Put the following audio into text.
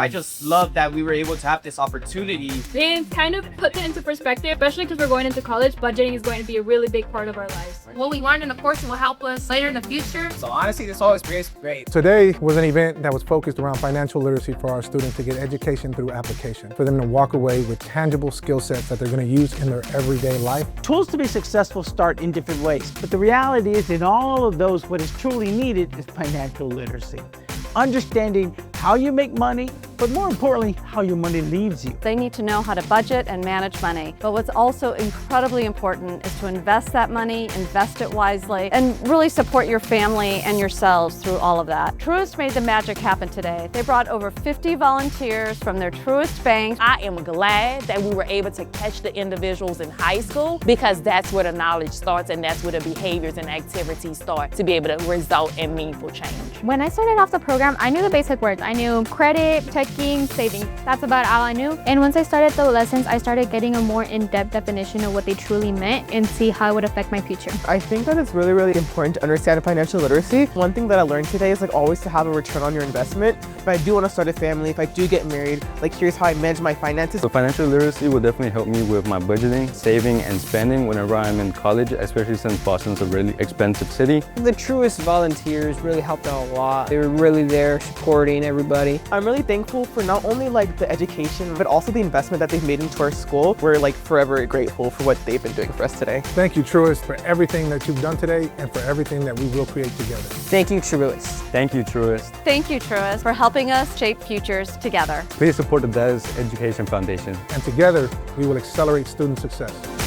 I just love that we were able to have this opportunity. And kind of put it into perspective, especially because we're going into college, budgeting is going to be a really big part of our lives. What we learned in the course will help us later in the future. So honestly, this whole experience was great. Today was an event that was focused around financial literacy for our students to get education through application, for them to walk away with tangible skill sets that they're going to use in their everyday life. Tools to be successful start in different ways, but the reality is in all of those, what is truly needed is financial literacy. Understanding how you make money, but more importantly, how your money leaves you. They need to know how to budget and manage money. But what's also incredibly important is to invest that money, invest it wisely, and really support your family and yourselves through all of that. Truist made the magic happen today. They brought over 50 volunteers from their Truist banks. I am glad that we were able to catch the individuals in high school because that's where the knowledge starts and that's where the behaviors and activities start to be able to result in meaningful change. When I started off the program, I knew the basic words. I knew credit, checking, savings. That's about all I knew. And once I started the lessons, I started getting a more in-depth definition of what they truly meant and see how it would affect my future. I think that it's really, really important to understand financial literacy. One thing that I learned today is always to have a return on your investment. If I do want to start a family, if I do get married, here's how I manage my finances. So financial literacy will definitely help me with my budgeting, saving, and spending whenever I'm in college, especially since Boston's a really expensive city. The Truist volunteers really helped out a lot. They were really there supporting everybody. I'm really thankful for not only the education, but also the investment that they've made into our school. We're forever grateful for what they've been doing for us today. Thank you, Truist, for everything that you've done today and for everything that we will create together. Thank you, Truist. Thank you, Truist. Thank you, Truist, for helping us shape futures together. Please support the Dallas Education Foundation. And together, we will accelerate student success.